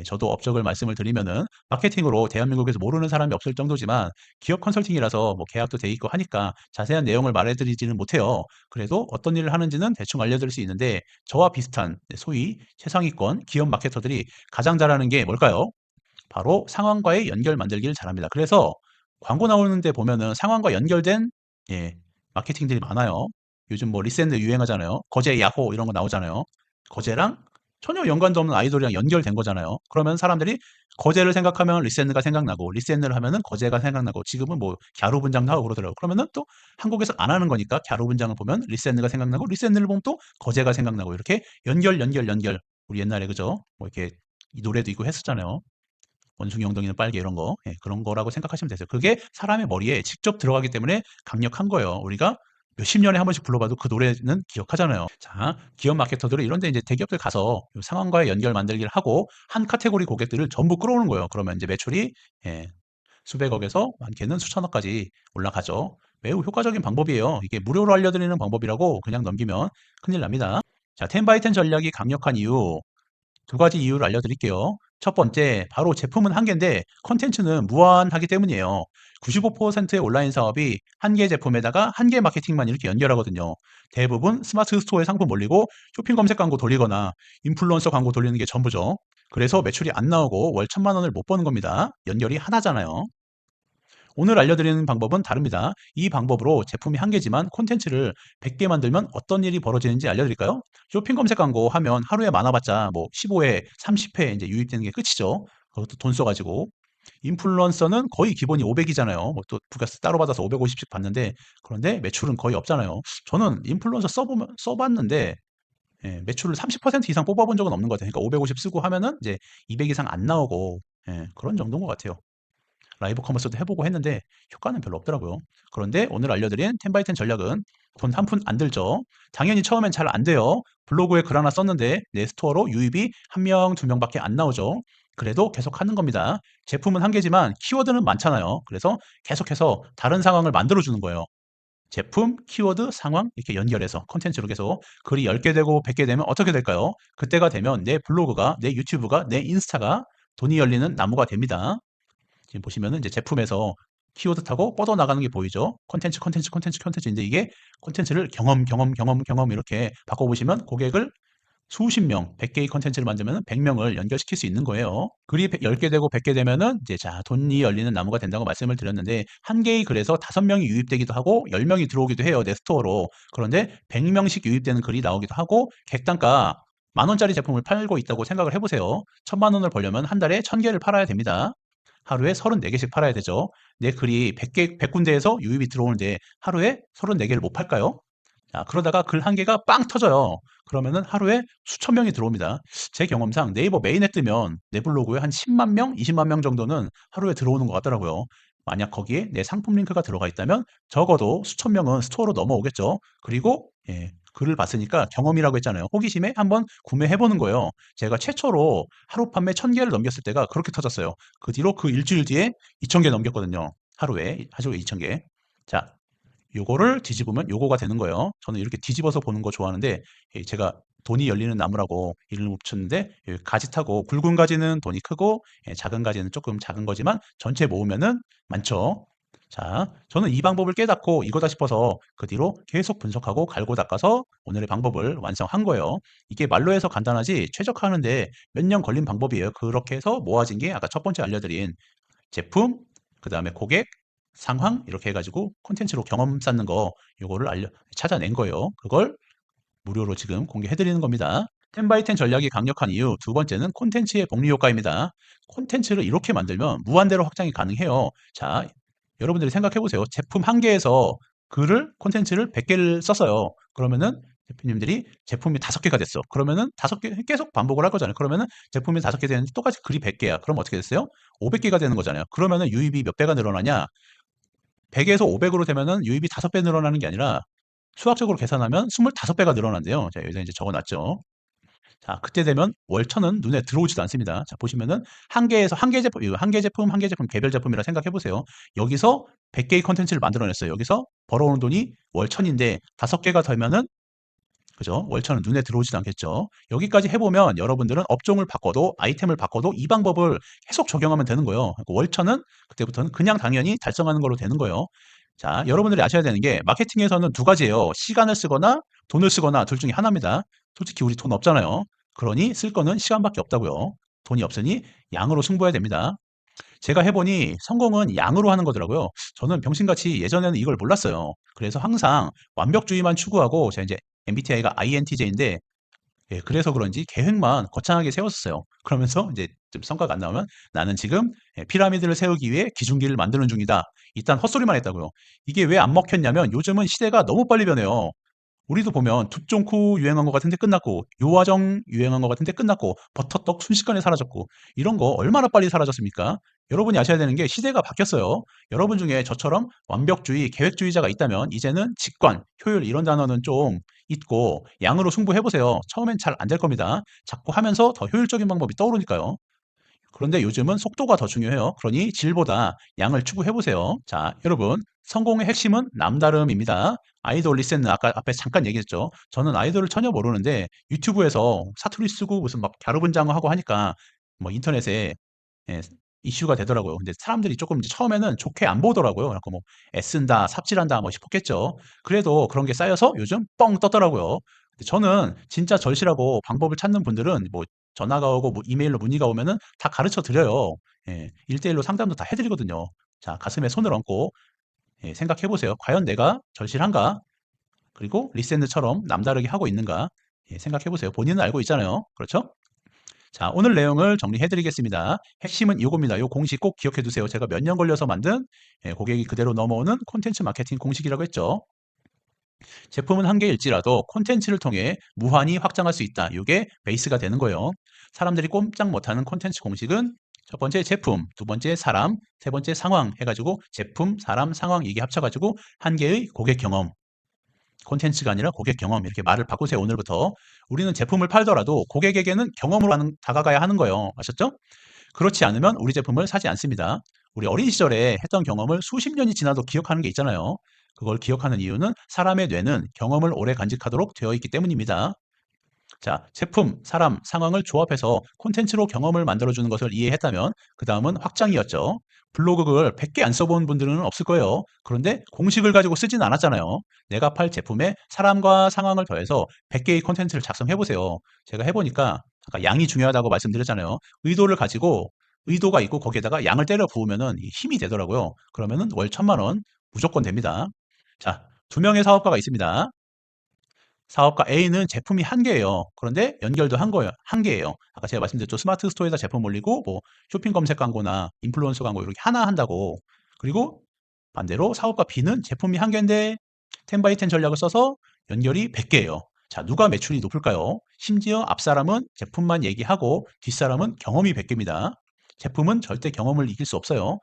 저도 업적을 말씀을 드리면은 마케팅으로 대한민국에서 모르는 사람이 없을 정도지만 기업 컨설팅이라서 뭐 계약도 돼 있고 하니까 자세한 내용을 말해드리지는 못해요. 그래도 어떤 일을 하는지는 대충 알려드릴 수 있는데 저와 비슷한 소위 최상위권 기업 마케터들이 가장 잘하는 게 뭘까요? 바로 상황과의 연결 만들기를 잘합니다. 그래서 광고 나오는데 보면은 상황과 연결된 예, 마케팅들이 많아요. 요즘 뭐 리센드 유행하잖아요. 거제 야호 이런 거 나오잖아요. 거제랑 전혀 연관도 없는 아이돌이랑 연결된 거잖아요. 그러면 사람들이 거제를 생각하면 리센드가 생각나고 리센드를 하면은 거제가 생각나고 지금은 뭐 갸루 분장도 하고 그러더라고요. 그러면은 또 한국에서 안 하는 거니까 갸루 분장을 보면 리센드가 생각나고 리센드를 보면 또 거제가 생각나고 이렇게 연결. 우리 옛날에 그죠? 뭐 이렇게 이 노래도 있고 했었잖아요. 원숭이 엉덩이는 빨개 이런 거. 예, 그런 거라고 생각하시면 되세요. 그게 사람의 머리에 직접 들어가기 때문에 강력한 거예요. 우리가 몇십 년에 한 번씩 불러봐도 그 노래는 기억하잖아요. 자, 기업 마케터들은 이런 데 이제 대기업들 가서 상황과의 연결 만들기를 하고 한 카테고리 고객들을 전부 끌어오는 거예요. 그러면 이제 매출이 예, 수백억에서 많게는 수천억까지 올라가죠. 매우 효과적인 방법이에요. 이게 무료로 알려드리는 방법이라고 그냥 넘기면 큰일 납니다. 자, 10x10 전략이 강력한 이유 두 가지 이유를 알려드릴게요. 첫 번째, 바로 제품은 한 개인데 컨텐츠는 무한하기 때문이에요. 95%의 온라인 사업이 한 개 제품에다가 한 개 마케팅만 이렇게 연결하거든요. 대부분 스마트 스토어에 상품 올리고 쇼핑 검색 광고 돌리거나 인플루언서 광고 돌리는 게 전부죠. 그래서 매출이 안 나오고 월 1,000만 원을 못 버는 겁니다. 연결이 하나잖아요. 오늘 알려드리는 방법은 다릅니다. 이 방법으로 제품이 한 개지만 콘텐츠를 100개 만들면 어떤 일이 벌어지는지 알려드릴까요? 쇼핑 검색 광고 하면 하루에 많아봤자 뭐 15회, 30회 이제 유입되는 게 끝이죠. 그것도 돈 써가지고. 인플루언서는 거의 기본이 500이잖아요. 뭐 또 부가세 따로 받아서 550씩 받는데 그런데 매출은 거의 없잖아요. 저는 인플루언서 써봤는데 매출을 30% 이상 뽑아본 적은 없는 것 같아요. 그러니까 550 쓰고 하면은 이제 200 이상 안 나오고 그런 정도인 것 같아요. 라이브 커머스도 해보고 했는데 효과는 별로 없더라고요. 그런데 오늘 알려드린 10x10 전략은 돈 한 푼 안 들죠. 당연히 처음엔 잘 안 돼요. 블로그에 글 하나 썼는데 내 스토어로 유입이 한 명, 두 명밖에 안 나오죠. 그래도 계속 하는 겁니다. 제품은 한 개지만 키워드는 많잖아요. 그래서 계속해서 다른 상황을 만들어주는 거예요. 제품, 키워드, 상황 이렇게 연결해서 콘텐츠로 계속 글이 10개 되고 100개 되면 어떻게 될까요? 그때가 되면 내 블로그가, 내 유튜브가, 내 인스타가 돈이 열리는 나무가 됩니다. 지금 보시면은 이제 제품에서 키워드 타고 뻗어나가는 게 보이죠? 콘텐츠인데 이게 콘텐츠를 경험 이렇게 바꿔보시면 고객을 수십 명, 100개의 콘텐츠를 만들면 100명을 연결시킬 수 있는 거예요. 글이 10개 되고 100개 되면은 이제 자, 돈이 열리는 나무가 된다고 말씀을 드렸는데 한 개의 글에서 5명이 유입되기도 하고 10명이 들어오기도 해요. 내 스토어로. 그런데 100명씩 유입되는 글이 나오기도 하고 객단가 10,000원짜리 제품을 팔고 있다고 생각을 해보세요. 1,000만 원을 벌려면 한 달에 1,000개를 팔아야 됩니다. 하루에 34개씩 팔아야 되죠. 내 글이 100개, 100군데에서 유입이 들어오는데 하루에 34개를 못 팔까요? 자, 그러다가 글 한 개가 빵 터져요. 그러면은 하루에 수천 명이 들어옵니다. 제 경험상 네이버 메인에 뜨면 내 블로그에 한 10만 명, 20만 명 정도는 하루에 들어오는 것 같더라고요. 만약 거기에 내 상품 링크가 들어가 있다면 적어도 수천 명은 스토어로 넘어오겠죠. 그리고 글을 봤으니까 경험이라고 했잖아요. 호기심에 한번 구매해 보는 거예요. 제가 최초로 하루 판매 1,000개를 넘겼을 때가 그렇게 터졌어요. 그 뒤로 그 일주일 뒤에 2,000개 넘겼거든요. 하루에 2,000개. 자, 요거를 뒤집으면 요거가 되는 거예요. 저는 이렇게 뒤집어서 보는 거 좋아하는데 제가 돈이 열리는 나무라고 이름을 붙였는데 가지 타고 굵은 가지는 돈이 크고 작은 가지는 조금 작은 거지만 전체 모으면은 많죠. 자, 저는 이 방법을 깨닫고 이거다 싶어서 그 뒤로 계속 분석하고 갈고 닦아서 오늘의 방법을 완성한 거예요. 이게 말로 해서 간단하지 최적화하는데 몇 년 걸린 방법이에요. 그렇게 해서 모아진 게 아까 첫 번째 알려드린 제품, 그 다음에 고객, 상황 이렇게 해가지고 콘텐츠로 경험 쌓는 거 요거를 찾아낸 거예요. 그걸 무료로 지금 공개해드리는 겁니다. 10x10 전략이 강력한 이유 두 번째는 콘텐츠의 복리 효과입니다. 콘텐츠를 이렇게 만들면 무한대로 확장이 가능해요. 자, 여러분들이 생각해 보세요. 제품 한 개에서 콘텐츠를 100개를 썼어요. 그러면은 대표님들이 제품이 5개가 됐어. 그러면은 5개 계속 반복을 할 거잖아요. 그러면은 제품이 5개 되는데 똑같이 글이 100개야. 그럼 어떻게 됐어요? 500개가 되는 거잖아요. 그러면은 유입이 몇 배가 늘어나냐? 100에서 500으로 되면은 유입이 5배 늘어나는 게 아니라 수학적으로 계산하면 25배가 늘어난대요. 자, 여기다 이제 적어 놨죠. 자, 그때 되면 월천은 눈에 들어오지도 않습니다. 자, 보시면은 한 개에서 한 개 제품, 이거 한 개 제품 개별 제품이라 생각해 보세요. 여기서 100개의 컨텐츠를 만들어냈어요. 여기서 벌어오는 돈이 월천인데 5개가 되면은 그죠? 월천은 눈에 들어오지도 않겠죠. 여기까지 해보면 여러분들은 업종을 바꿔도 아이템을 바꿔도 이 방법을 계속 적용하면 되는 거예요. 그러니까 월천은 그때부터는 그냥 당연히 달성하는 걸로 되는 거예요. 자, 여러분들이 아셔야 되는 게 마케팅에서는 두 가지예요. 시간을 쓰거나 돈을 쓰거나 둘 중에 하나입니다. 솔직히 우리 돈 없잖아요. 그러니 쓸 거는 시간밖에 없다고요. 돈이 없으니 양으로 승부해야 됩니다. 제가 해보니 성공은 양으로 하는 거더라고요. 저는 병신같이 예전에는 이걸 몰랐어요. 그래서 항상 완벽주의만 추구하고 제가 이제 MBTI가 INTJ인데 예, 그래서 그런지 계획만 거창하게 세웠었어요. 그러면서 이제 좀 성과가 안 나오면 나는 지금 피라미드를 세우기 위해 기준기를 만드는 중이다. 일단 헛소리만 했다고요. 이게 왜 안 먹혔냐면 요즘은 시대가 너무 빨리 변해요. 우리도 보면 툭종쿠 유행한 것 같은데 끝났고 요화정 유행한 것 같은데 끝났고 버터떡 순식간에 사라졌고 이런 거 얼마나 빨리 사라졌습니까? 여러분이 아셔야 되는 게 시대가 바뀌었어요. 여러분 중에 저처럼 완벽주의, 계획주의자가 있다면 이제는 직관, 효율 이런 단어는 좀 있고 양으로 승부해보세요. 처음엔 잘 안 될 겁니다. 자꾸 하면서 더 효율적인 방법이 떠오르니까요. 그런데 요즘은 속도가 더 중요해요. 그러니 질보다 양을 추구해보세요. 자, 여러분. 성공의 핵심은 남다름입니다. 아이돌 리센 아까 앞에 잠깐 얘기했죠. 저는 아이돌을 전혀 모르는데 유튜브에서 사투리 쓰고 무슨 막 갸루분장하고 하니까 뭐 인터넷에 예, 이슈가 되더라고요. 근데 사람들이 조금 이제 처음에는 좋게 안 보더라고요. 그래서 뭐 애쓴다, 삽질한다 뭐 싶었겠죠. 그래도 그런 게 쌓여서 요즘 뻥 떴더라고요. 근데 저는 진짜 절실하고 방법을 찾는 분들은 뭐 전화가 오고 뭐 이메일로 문의가 오면은 다 가르쳐 드려요. 예, 1대1로 상담도 다 해드리거든요. 자, 가슴에 손을 얹고 예, 생각해 보세요. 과연 내가 절실한가? 그리고 리센드처럼 남다르게 하고 있는가? 예, 생각해 보세요. 본인은 알고 있잖아요. 그렇죠? 자, 오늘 내용을 정리해 드리겠습니다. 핵심은 이겁니다. 요 공식 꼭 기억해 두세요. 제가 몇 년 걸려서 만든 예, 고객이 그대로 넘어오는 콘텐츠 마케팅 공식이라고 했죠. 제품은 한 개일지라도 콘텐츠를 통해 무한히 확장할 수 있다. 이게 베이스가 되는 거예요. 사람들이 꼼짝 못하는 콘텐츠 공식은 첫 번째 제품, 두 번째 사람, 세 번째 상황 해가지고 제품, 사람, 상황 이게 합쳐가지고 한 개의 고객 경험. 콘텐츠가 아니라 고객 경험 이렇게 말을 바꾸세요. 오늘부터. 우리는 제품을 팔더라도 고객에게는 경험으로 다가가야 하는 거예요. 아셨죠? 그렇지 않으면 우리 제품을 사지 않습니다. 우리 어린 시절에 했던 경험을 수십 년이 지나도 기억하는 게 있잖아요. 그걸 기억하는 이유는 사람의 뇌는 경험을 오래 간직하도록 되어 있기 때문입니다. 자, 제품, 사람, 상황을 조합해서 콘텐츠로 경험을 만들어주는 것을 이해했다면 그 다음은 확장이었죠. 블로그를 100개 안 써본 분들은 없을 거예요. 그런데 공식을 가지고 쓰진 않았잖아요. 내가 팔 제품에 사람과 상황을 더해서 100개의 콘텐츠를 작성해보세요. 제가 해보니까 아까 양이 중요하다고 말씀드렸잖아요. 의도를 가지고 의도가 있고 거기에다가 양을 때려 부으면은 힘이 되더라고요. 그러면은 월 1,000만 원 무조건 됩니다. 자, 두 명의 사업가가 있습니다. 사업가 A는 제품이 한 개예요. 그런데 연결도 한 거예요. 한 개예요. 아까 제가 말씀드렸죠. 스마트 스토어에다 제품 올리고 뭐 쇼핑 검색 광고나 인플루언서 광고 이렇게 하나 한다고. 그리고 반대로 사업가 B는 제품이 한 개인데 10x10 전략을 써서 연결이 100개예요. 자, 누가 매출이 높을까요? 심지어 앞사람은 제품만 얘기하고 뒷사람은 경험이 100개입니다. 제품은 절대 경험을 이길 수 없어요.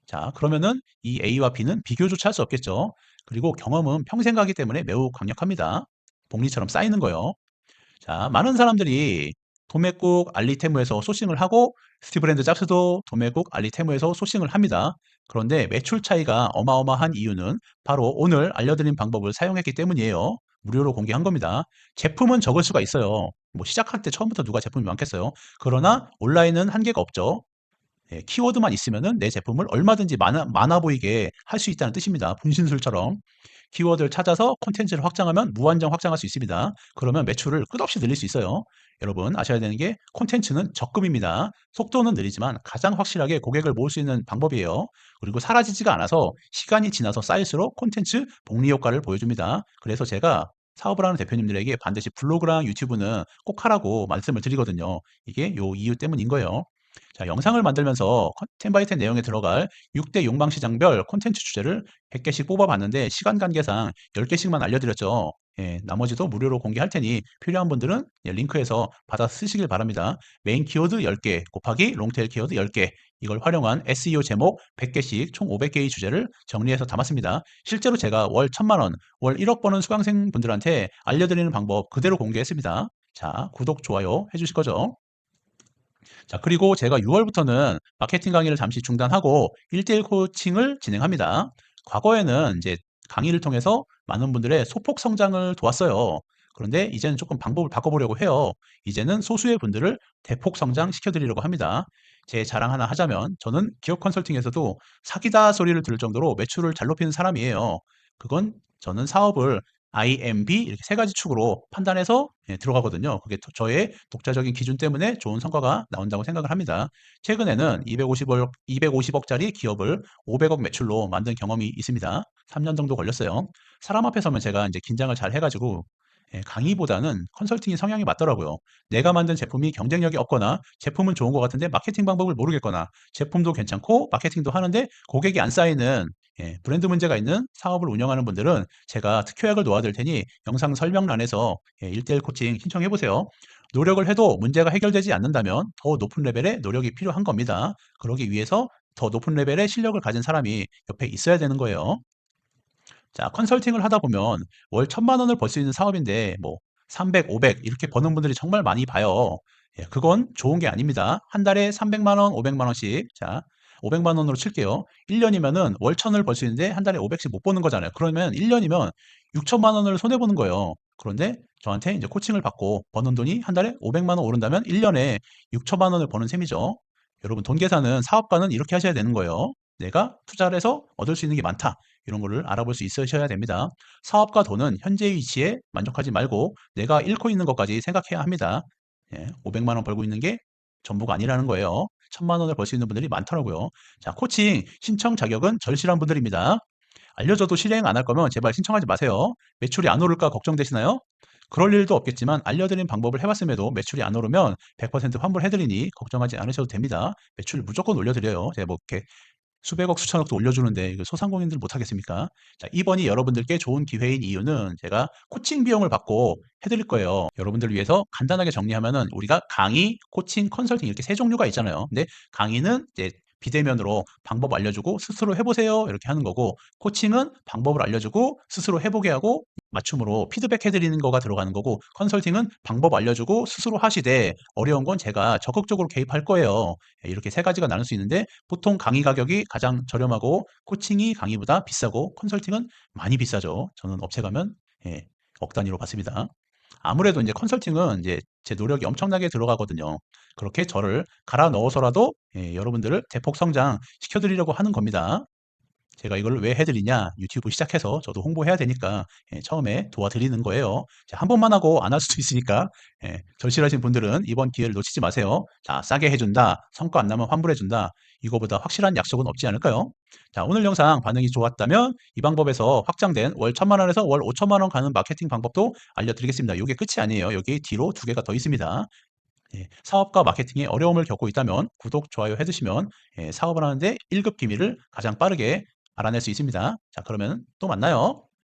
자, 그러면은 이 A와 B는 비교조차 할 수 없겠죠. 그리고 경험은 평생 가기 때문에 매우 강력합니다. 복리처럼 쌓이는 거예요. 자, 많은 사람들이 도매국 알리테무에서 소싱을 하고 스티브랜드 잡스도 도매국 알리테무에서 소싱을 합니다. 그런데 매출 차이가 어마어마한 이유는 바로 오늘 알려드린 방법을 사용했기 때문이에요. 무료로 공개한 겁니다. 제품은 적을 수가 있어요. 뭐 시작할 때 처음부터 누가 제품이 많겠어요. 그러나 온라인은 한계가 없죠. 예, 키워드만 있으면은 내 제품을 얼마든지 많아 보이게 할 수 있다는 뜻입니다. 분신술처럼. 키워드를 찾아서 콘텐츠를 확장하면 무한정 확장할 수 있습니다. 그러면 매출을 끝없이 늘릴 수 있어요. 여러분 아셔야 되는 게 콘텐츠는 적금입니다. 속도는 느리지만 가장 확실하게 고객을 모을 수 있는 방법이에요. 그리고 사라지지가 않아서 시간이 지나서 쌓일수록 콘텐츠 복리 효과를 보여줍니다. 그래서 제가 사업을 하는 대표님들에게 반드시 블로그랑 유튜브는 꼭 하라고 말씀을 드리거든요. 이게 요 이유 때문인 거예요. 자, 영상을 만들면서 10x10 내용에 들어갈 6대 욕망시장별 콘텐츠 주제를 100개씩 뽑아봤는데 시간 관계상 10개씩만 알려드렸죠. 예, 나머지도 무료로 공개할 테니 필요한 분들은 예, 링크에서 받아 쓰시길 바랍니다. 메인 키워드 10개 곱하기 롱테일 키워드 10개 이걸 활용한 SEO 제목 100개씩 총 500개의 주제를 정리해서 담았습니다. 실제로 제가 월 1,000만 원, 월 1억 버는 수강생 분들한테 알려드리는 방법 그대로 공개했습니다. 자, 구독, 좋아요 해주실 거죠? 자, 그리고 제가 6월부터는 마케팅 강의를 잠시 중단하고 1대1 코칭을 진행합니다. 과거에는 이제 강의를 통해서 많은 분들의 소폭 성장을 도왔어요. 그런데 이제는 조금 방법을 바꿔보려고 해요. 이제는 소수의 분들을 대폭 성장시켜드리려고 합니다. 제 자랑 하나 하자면 저는 기업 컨설팅에서도 사기다 소리를 들을 정도로 매출을 잘 높이는 사람이에요. 그건 저는 사업을 IMB 이렇게 세 가지 축으로 판단해서 들어가거든요. 그게 저의 독자적인 기준 때문에 좋은 성과가 나온다고 생각을 합니다. 최근에는 250억짜리 기업을 500억 매출로 만든 경험이 있습니다. 3년 정도 걸렸어요. 사람 앞에 서면 제가 이제 긴장을 잘 해가지고 강의보다는 컨설팅이 성향이 맞더라고요. 내가 만든 제품이 경쟁력이 없거나 제품은 좋은 것 같은데 마케팅 방법을 모르겠거나 제품도 괜찮고 마케팅도 하는데 고객이 안 쌓이는 브랜드 문제가 있는 사업을 운영하는 분들은 제가 특효약을 놓아드릴 테니 영상 설명란에서 1대1 코칭 신청해 보세요. 노력을 해도 문제가 해결되지 않는다면 더 높은 레벨의 노력이 필요한 겁니다. 그러기 위해서 더 높은 레벨의 실력을 가진 사람이 옆에 있어야 되는 거예요. 자, 컨설팅을 하다 보면 월 1,000만 원을 벌 수 있는 사업인데 뭐 300, 500 이렇게 버는 분들이 정말 많이 봐요. 그건 좋은 게 아닙니다. 한 달에 300만 원, 500만 원씩. 자, 500만 원으로 칠게요. 1년이면은 월 1,000을 벌 수 있는데 한 달에 500씩 못 버는 거잖아요. 그러면 1년이면 6천만 원을 손해 보는 거예요. 그런데 저한테 이제 코칭을 받고 버는 돈이 한 달에 500만 원 오른다면 1년에 6천만 원을 버는 셈이죠. 여러분 돈 계산은 사업가는 이렇게 하셔야 되는 거예요. 내가 투자를 해서 얻을 수 있는 게 많다. 이런 거를 알아볼 수 있으셔야 됩니다. 사업과 돈은 현재 위치에 만족하지 말고 내가 잃고 있는 것까지 생각해야 합니다. 500만 원 벌고 있는 게 전부가 아니라는 거예요. 1,000만 원을 벌 수 있는 분들이 많더라고요. 자, 코칭 신청 자격은 절실한 분들입니다. 알려줘도 실행 안 할 거면 제발 신청하지 마세요. 매출이 안 오를까 걱정되시나요? 그럴 일도 없겠지만 알려드린 방법을 해봤음에도 매출이 안 오르면 100% 환불해드리니 걱정하지 않으셔도 됩니다. 매출 무조건 올려드려요. 제가 뭐 이렇게 수백억, 수천억도 올려주는데 이거 소상공인들 못하겠습니까? 자, 이번이 여러분들께 좋은 기회인 이유는 제가 코칭 비용을 받고 해드릴 거예요. 여러분들을 위해서 간단하게 정리하면은 우리가 강의, 코칭, 컨설팅 이렇게 세 종류가 있잖아요. 근데 강의는 이제 비대면으로 방법 알려주고 스스로 해보세요 이렇게 하는 거고 코칭은 방법을 알려주고 스스로 해보게 하고 맞춤으로 피드백 해드리는 거가 들어가는 거고 컨설팅은 방법 알려주고 스스로 하시되 어려운 건 제가 적극적으로 개입할 거예요. 이렇게 세 가지가 나눌 수 있는데 보통 강의 가격이 가장 저렴하고 코칭이 강의보다 비싸고 컨설팅은 많이 비싸죠. 저는 업체 가면 억 단위로 받습니다. 아무래도 이제 컨설팅은 이제 제 노력이 엄청나게 들어가거든요. 그렇게 저를 갈아 넣어서라도 여러분들을 대폭 성장 시켜드리려고 하는 겁니다. 제가 이걸 왜 해드리냐? 유튜브 시작해서 저도 홍보해야 되니까 처음에 도와드리는 거예요. 자, 한 번만 하고 안 할 수도 있으니까 절실하신 분들은 이번 기회를 놓치지 마세요. 자, 싸게 해준다. 성과 안 나면 환불해준다. 이거보다 확실한 약속은 없지 않을까요? 자, 오늘 영상 반응이 좋았다면 이 방법에서 확장된 월 1,000만 원에서 월 5천만 원 가는 마케팅 방법도 알려드리겠습니다. 이게 끝이 아니에요. 여기 뒤로 두 개가 더 있습니다. 사업과 마케팅에 어려움을 겪고 있다면 구독, 좋아요 해두시면 사업을 하는데 1급 비밀을 가장 빠르게 알아낼 수 있습니다. 자, 그러면 또 만나요.